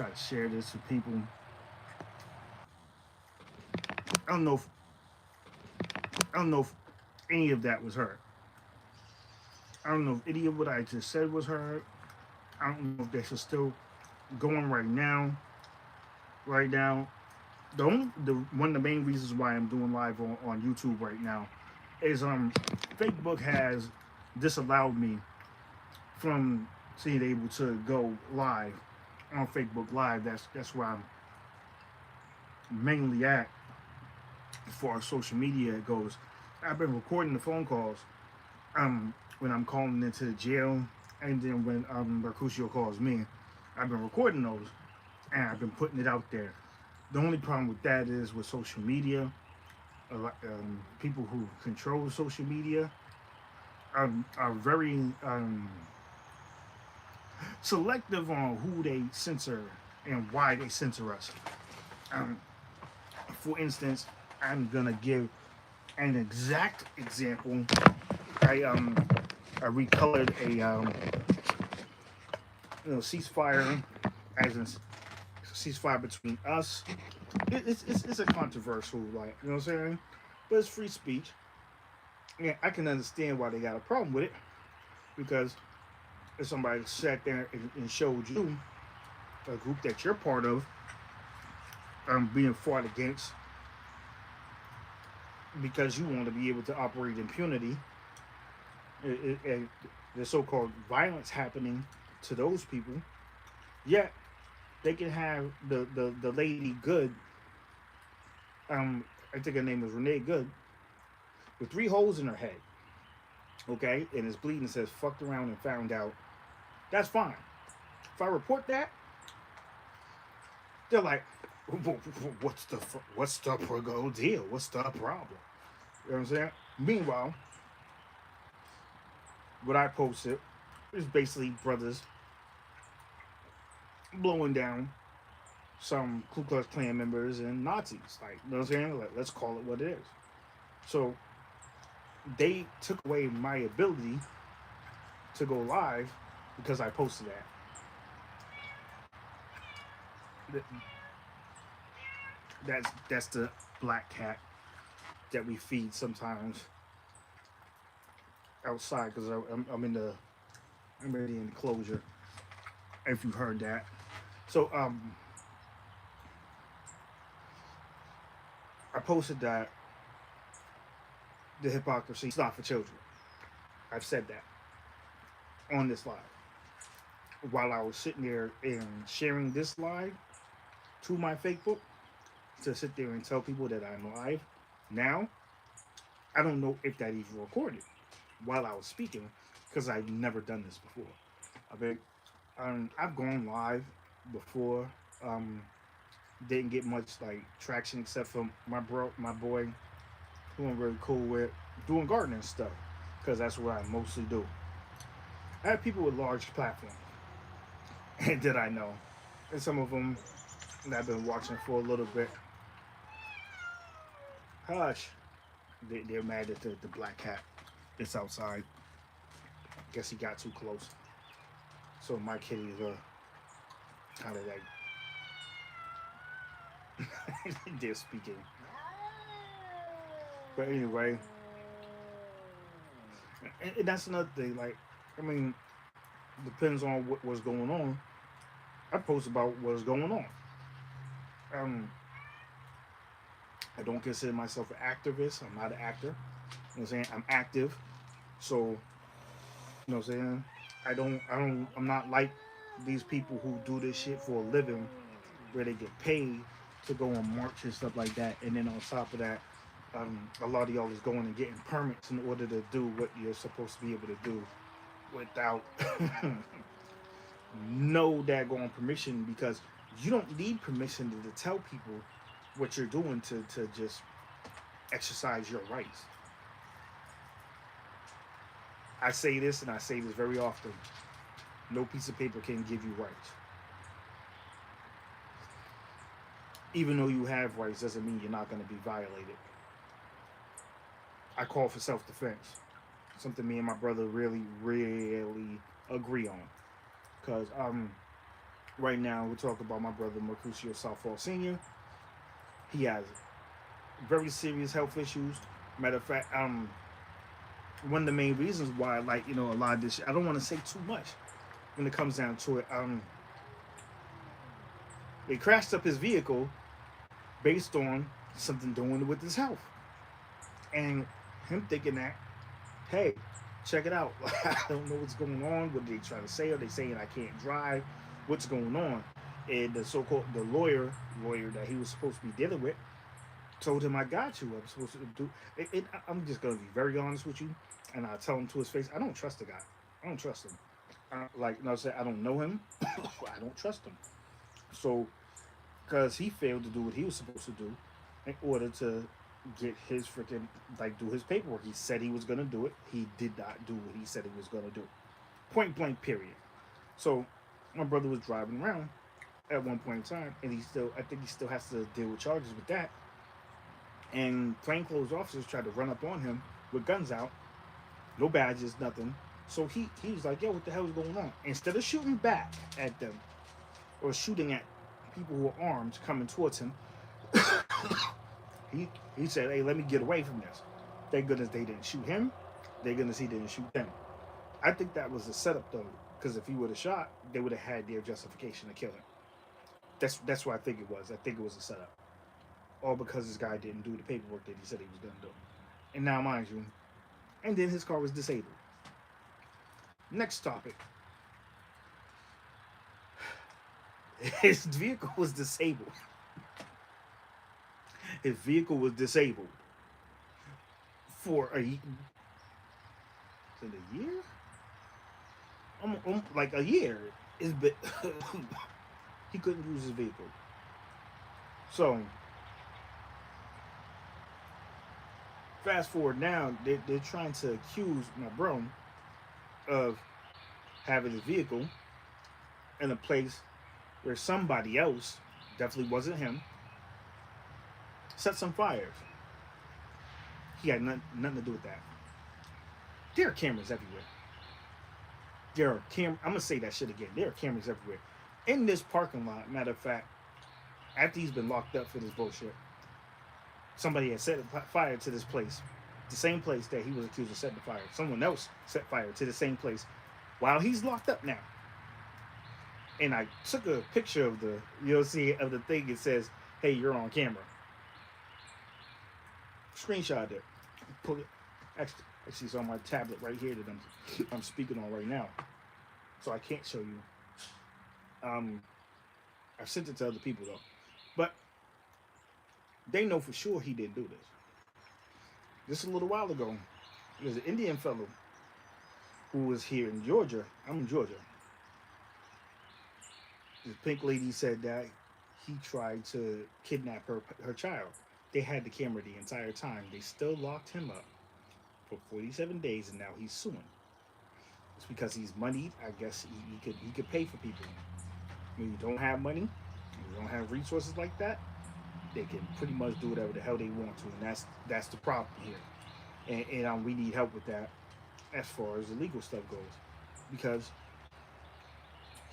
try to share this with people. I don't know if I don't know if any of that was heard. I don't know if any of what I just said was heard. I don't know if this is still going right now. Right now, the one of the main reasons why I'm doing live on YouTube right now is Facebook has disallowed me from being able to go live on Facebook Live. That's where I'm mainly at as far as social media goes. I've been recording the phone calls when I'm calling into the jail, and then when MERCUTIO calls me, I've been recording those and I've been putting it out there. The only problem with that is with social media, people who control social media are very selective on who they censor and why they censor us. Um, for instance, I'm gonna give an exact example. I um I recolored a ceasefire as in ceasefire between us. It's a controversial, like, you know what I'm saying, but it's free speech. Yeah, I can understand why they got a problem with it, because if somebody sat there and showed you a group that you're part of being fought against because you want to be able to operate impunity, the so-called violence happening to those people, yet they can have the lady Good, I think her name was Renee Good, with 3 holes in her head, okay, and is bleeding, says fucked around and found out. That's fine. If I report that, they're like, what's the deal? What's the problem? You know what I'm saying? Meanwhile, what I posted is basically brothers blowing down some Ku Klux Klan members and Nazis. Like, you know what I'm saying? Like, let's call it what it is. So they took away my ability to go live because I posted that. That's the black cat that we feed sometimes outside, because I'm in the I'm already in the enclosure. If you heard that, so I posted that the hypocrisy is not for children. I've said that on this live while I was sitting there and sharing this live to my Facebook, to sit there and tell people that I'm live now. I don't know if that even recorded while I was speaking, because I've never done this before. I mean, I've gone live before. Um, didn't get much like traction except for my boy, who I'm really cool with, doing gardening stuff, because that's what I mostly do. I have people with large platforms that I know, and some of them that I've been watching for a little bit. Hush, they're mad at the black cat that's outside. Guess he got too close. So my kitties are kind of like they're speaking. But anyway, and that's another thing. Like, I mean, depends on what's going on. I post about what's going on. Um, I don't consider myself an activist. I'm not an actor. You know what I'm saying? I'm active. So, you know what I'm saying? I'm not like these people who do this shit for a living, where they get paid to go on march and stuff like that. And then on top of that, a lot of y'all is going and getting permits in order to do what you're supposed to be able to do without no daggone permission, because you don't need permission to tell people what you're doing to just exercise your rights. I say this and I say this very often. No piece of paper can give you rights. Even though you have rights doesn't mean you're not going to be violated. I call for self-defense. Something me and my brother really, really agree on. Because Right now, we're talking about my brother MERCUTIO Southall Sr. He has very serious health issues. Matter of fact, one of the main reasons why, like, a lot of this, I don't want to say too much when it comes down to it. They crashed up his vehicle based on something doing with his health, and him thinking that, hey, check it out. I don't know what's going on. What are they trying to say? Are they saying I can't drive? What's going on? And the so-called lawyer that he was supposed to be dealing with told him, I got you. I'm supposed to do it. I'm just going to be very honest with you, and I tell him to his face, I don't trust the guy. I don't trust him. I said, I don't know him. I don't trust him. So, because he failed to do what he was supposed to do in order to get his freaking, like, do his paperwork. He said he was going to do it. He did not do what he said he was going to do. Point blank, period. So, my brother was driving around at one point in time, and I think he still has to deal with charges with that. And plainclothes officers tried to run up on him with guns out, no badges, nothing. So he was like, yo, what the hell is going on? Instead of shooting back at them or shooting at people who are armed coming towards him, he he said, hey, let me get away from this. Thank goodness they didn't shoot him. Thank goodness he didn't shoot them. I think that was a setup though, because if he would have shot, they would have had their justification to kill him. That's what I think it was. I think it was a setup. All because this guy didn't do the paperwork that he said he was gonna do. And now mind you, and then his car was disabled. Next topic. His vehicle was disabled. His vehicle was disabled for is it a year? Like a year. It's been he couldn't use his vehicle. So fast forward now, they're trying to accuse my bro of having his vehicle in a place where somebody else, definitely wasn't him, set some fires. He had nothing to do with that. There are cameras everywhere. I'm gonna say that shit again. There are cameras everywhere. In this parking lot, matter of fact, after he's been locked up for this bullshit, somebody had set fire to this place. The same place that he was accused of setting the fire. Someone else set fire to the same place while he's locked up now. And I took a picture of you'll see of the thing. It says, hey, you're on camera. Screenshot it. Pull it. Actually, it's on my tablet right here that I'm speaking on right now. So I can't show you. I've sent it to other people though. But they know for sure he didn't do this. Just a little while ago, there's an Indian fellow who was here in Georgia. I'm in Georgia. This pink lady said that he tried to kidnap her child. They had the camera the entire time. They still locked him up for 47 days, and now he's suing. It's because he's moneyed. I guess he could pay for people. When you don't have money, you don't have resources like that, they can pretty much do whatever the hell they want to, and that's the problem here. And we need help with that as far as the legal stuff goes, because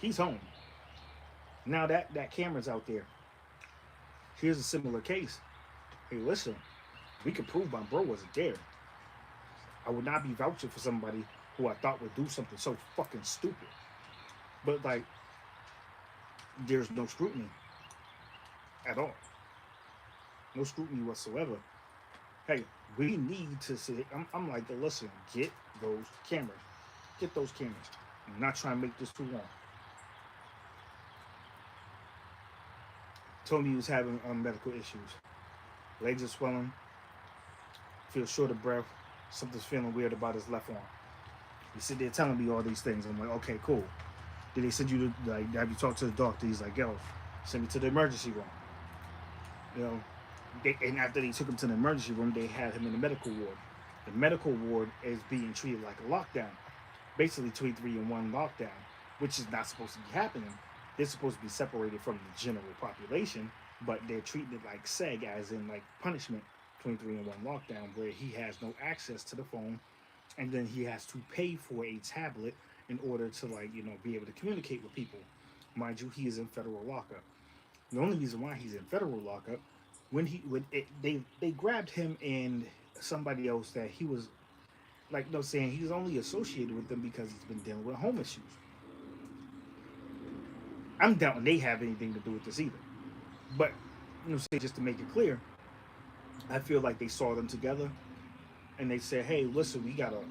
he's home now. That camera's out there. Here's a similar case. Hey, listen, we could prove my bro wasn't there. I would not be vouching for somebody who I thought would do something so fucking stupid. But like, there's no scrutiny at all. No scrutiny whatsoever. Hey, we need to see. I'm like, listen, get those cameras. Get those cameras. I'm not trying to make this too long. Told me he was having medical issues. Legs are swelling. Feels short of breath. Something's feeling weird about his left arm. He sit there telling me all these things. I'm like, okay, cool. Did they send you to, like, have you talked to the doctor? He's like, yo, send me to the emergency room. You know, and after they took him to the emergency room, they had him in the medical ward. The medical ward is being treated like a lockdown. Basically 23-in-1 lockdown, which is not supposed to be happening. They're supposed to be separated from the general population, but they're treating it like SEG, as in like punishment, 23-in-1 lockdown, where he has no access to the phone, and then he has to pay for a tablet in order to, like, be able to communicate with people. Mind you, he is in federal lockup. The only reason why he's in federal lockup, they grabbed him and somebody else that he was like, no, saying he's only associated with them because he's been dealing with home issues. I'm doubting they have anything to do with this either. But say just to make it clear, I feel like they saw them together and they said, "Hey, listen, we got a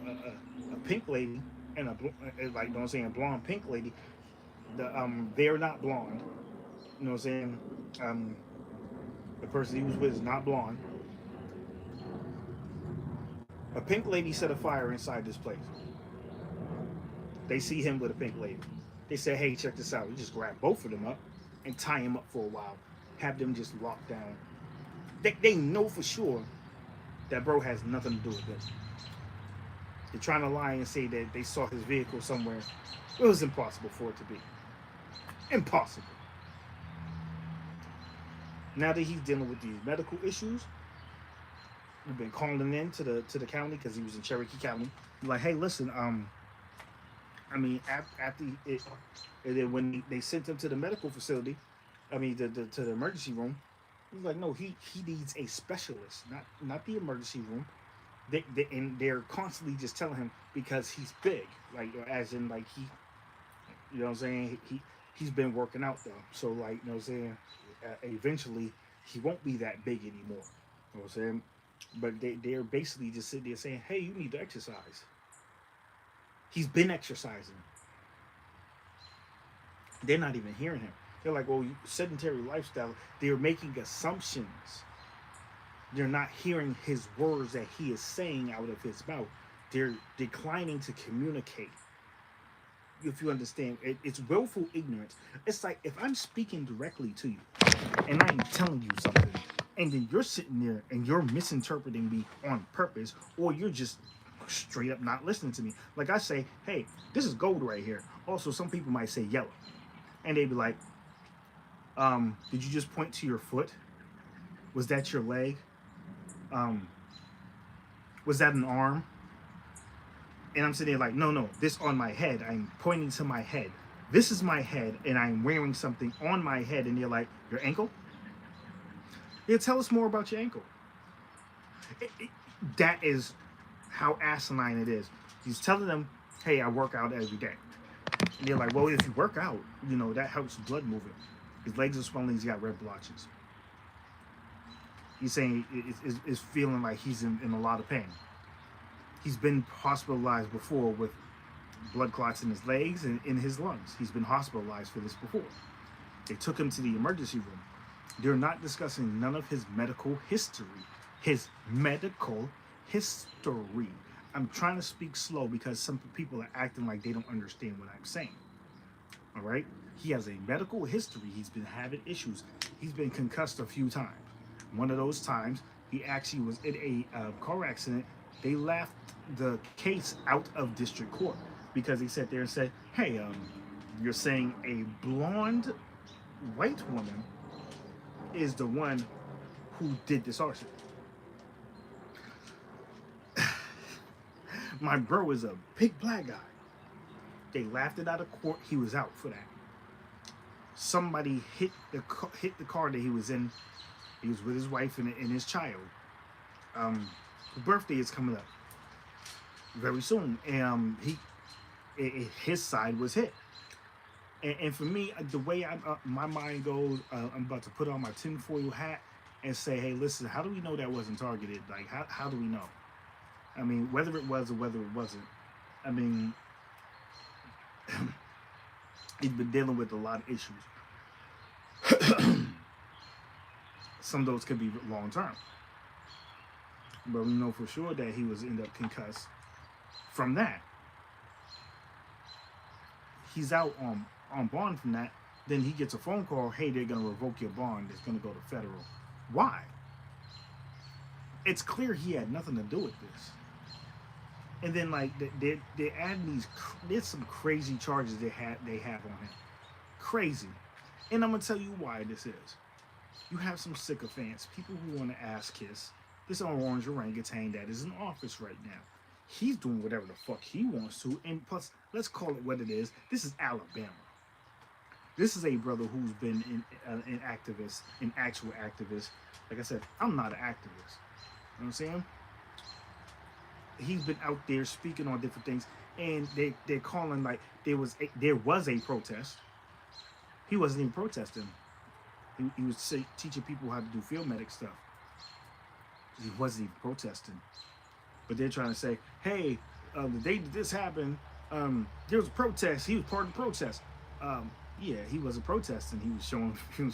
pink lady and like, I'm saying, a blonde pink lady. They're not blonde. You know what I'm saying? Um, the person he was with is not blonde. A pink lady set a fire inside this place. They see him with a pink lady. They say, hey, check this out. You just grab both of them up and tie them up for a while. Have them just locked down. They know for sure that bro has nothing to do with this. They're trying to lie and say that they saw his vehicle somewhere. It was impossible for it to be. Impossible. Now that he's dealing with these medical issues, we've been calling in to the county because he was in Cherokee County. Like, hey, listen, I mean, after it, and then when they sent him to the medical facility, I mean, to the emergency room, he's like, no, he needs a specialist, not the emergency room. And they're constantly just telling him because he's big, like, as in, like, he, you know what I'm saying, he's been working out though, so, like, you know what I'm saying, eventually he won't be that big anymore. You know what I'm saying? But they're basically just sitting there saying, hey, you need to exercise. He's been exercising. They're not even hearing him. They're like, well, sedentary lifestyle. They're making assumptions. They're not hearing his words that he is saying out of his mouth. They're declining to communicate. If you understand, it's willful ignorance. It's like if I'm speaking directly to you and I'm telling you something, and then you're sitting there and you're misinterpreting me on purpose, or you're just straight up not listening to me. Like I say, hey, this is gold right here. Also, some people might say yellow. And they'd be like, did you just point to your foot? Was that your leg? Was that an arm? And I'm sitting there like, no, this on my head. I'm pointing to my head. This is my head, and I'm wearing something on my head. And you're like, your ankle? Yeah, tell us more about your ankle. That is how asinine it is. He's telling them, hey, I work out every day. And they're like, well, if you work out, you know, that helps blood moving. His legs are swelling, he's got red blotches. He's saying it's feeling like he's in a lot of pain. He's been hospitalized before with blood clots in his legs and in his lungs. He's been hospitalized for this before. They took him to the emergency room. They're not discussing none of his medical history. His medical history. I'm trying to speak slow because some people are acting like they don't understand what I'm saying. All right? He has a medical history. He's been having issues. He's been concussed a few times. One of those times, he actually was in a car accident. They laughed the case out of district court because he sat there and said, hey, you're saying a blonde white woman is the one who did this arson. My bro is a big black guy. They laughed it out of court. He was out for that. Somebody hit the car that he was in. He was with his wife and his child. His birthday is coming up very soon, and his side was hit. And for me, the way my mind goes, I'm about to put on my tinfoil hat and say, hey, listen, how do we know that wasn't targeted? Like, how do we know? I mean, whether it was or whether it wasn't. I mean, he's been dealing with a lot of issues. Some of those could be long term. But we know for sure that he was end up concussed from that. He's out on bond from that. Then he gets a phone call, hey, they're going to revoke your bond. It's going to go to federal. Why? It's clear he had nothing to do with this. And then, like, they're adding there's some crazy charges they have on him. Crazy. And I'm going to tell you why this is. You have some sycophants, people who want to ass kiss this orange orangutan that is in office right now. He's doing whatever the fuck he wants to. And plus, let's call it what it is. This is Alabama. This is a brother who's been an activist, an actual activist. Like I said, I'm not an activist. You know what I'm saying? He's been out there speaking on different things, and they're calling like there was a protest. He wasn't even protesting. He was teaching people how to do field medic stuff. He wasn't even protesting. But they're trying to say, hey, the day that this happened, there was a protest. He was part of the protest. Yeah, he wasn't protesting. He was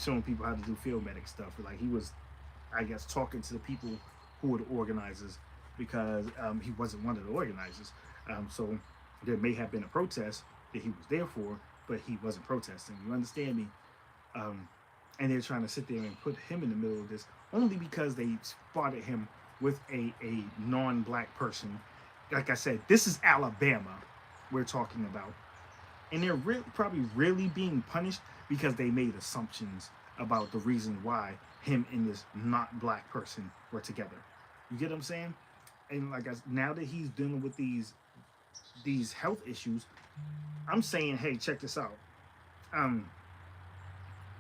showing people how to do field medic stuff. Like he was, I guess, talking to the people who were the organizers, because he wasn't one of the organizers. So there may have been a protest that he was there for, but he wasn't protesting. You understand me? And they're trying to sit there and put him in the middle of this only because they spotted him with a non-black person. Like I said, this is Alabama we're talking about. And they're probably really being punished because they made assumptions about the reason why him and this not black person were together. You get what I'm saying? And like now that he's dealing with these health issues, I'm saying, hey, check this out.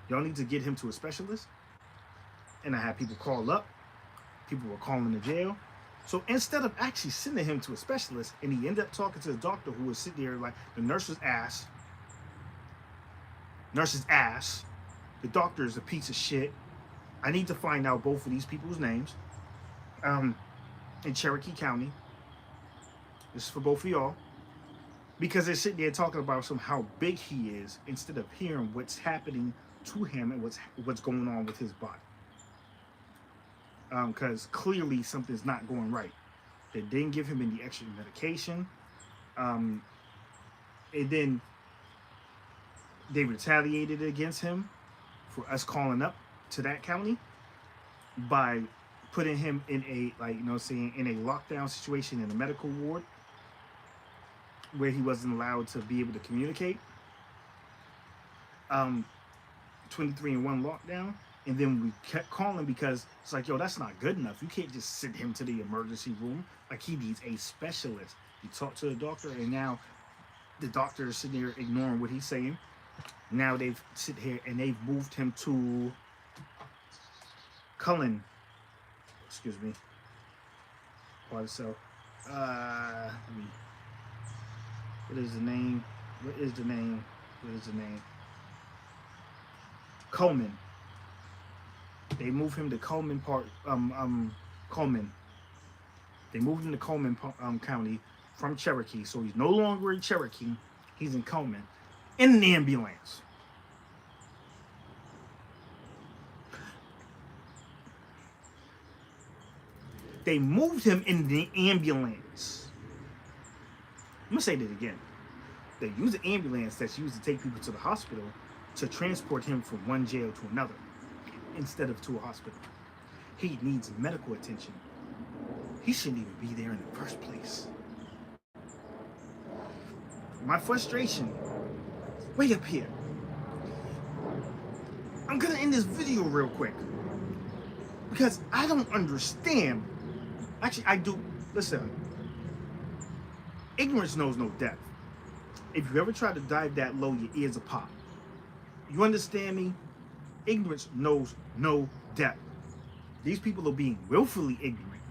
Y'all need to get him to a specialist. And I had people call up. People were calling the jail. So instead of actually sending him to a specialist, and he ended up talking to the doctor who was sitting there like the nurse's ass. The doctor is a piece of shit. I need to find out both of these people's names. In Cherokee County. This is for both of y'all. Because they're sitting there talking about how big he is instead of hearing what's happening to him and what's going on with his body. Because clearly something's not going right. They didn't give him any extra medication. And then they retaliated against him for us calling up to that county by putting him in a, like, you know, saying in a lockdown situation in a medical ward where he wasn't allowed to be able to communicate. 23-in-1 lockdown. And then we kept calling because it's like, yo, that's not good enough. You can't just send him to the emergency room. Like, he needs a specialist. You talk to the doctor, and now the doctor is sitting there ignoring what he's saying. Now they've sit here and they've moved him to Cullen. Excuse me. What is the name? Coleman. They moved him to Coleman Coleman. They moved him to Coleman County from Cherokee, so he's no longer in Cherokee. He's in Coleman, in an ambulance. They moved him in the ambulance. I'm gonna say that again. They used an ambulance that's used to take people to the hospital to transport him from one jail to another, instead of to a hospital. He needs medical attention. He shouldn't even be there in the first place. My frustration, way up here. I'm gonna end this video real quick because I don't understand. Actually, I do. Listen, ignorance knows no depth. If you ever try to dive that low, your ears will pop. You understand me? Ignorance knows no depth. These people are being willfully ignorant.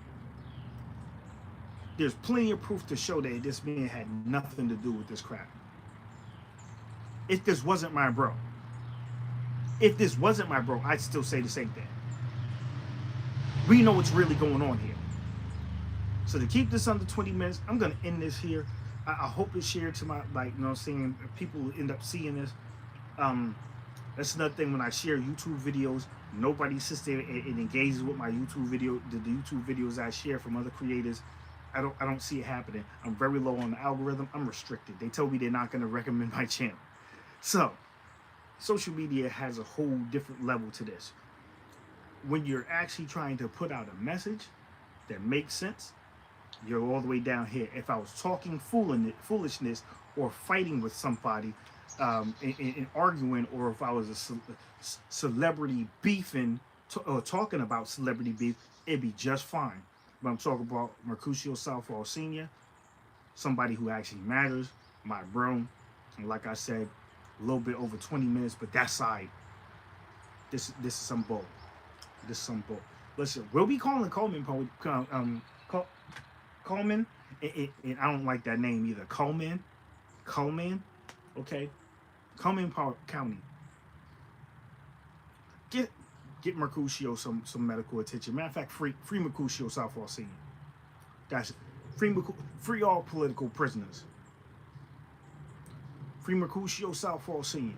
There's plenty of proof to show that this man had nothing to do with this crap. If this wasn't my bro, I'd still say the same thing. We know what's really going on here. So to keep this under 20 minutes, I'm going to end this here. I hope it's shared to my, like, you know, seeing people end up seeing this. That's another thing when I share YouTube videos, nobody sits there and engages with my YouTube video, the YouTube videos I share from other creators. I don't see it happening. I'm very low on the algorithm. I'm restricted. They told me they're not going to recommend my channel. So, social media has a whole different level to this. When you're actually trying to put out a message that makes sense, you're all the way down here. If I was talking foolishness or fighting with somebody and arguing, or if I was a celebrity beefing or talking about celebrity beef, it'd be just fine. But I'm talking about MERCUTIO Southall Sr., somebody who actually matters, my bro. And like I said, a little bit over 20 minutes, but that side, this is some bull. This is some bull. Listen, we'll be calling Coleman, Coleman, and I don't like that name either. Coleman, okay, Coleman County. Get Mercutio some medical attention. Matter of fact, free Mercutio Southall scene. That's free all political prisoners. Free Mercutio Southall scene.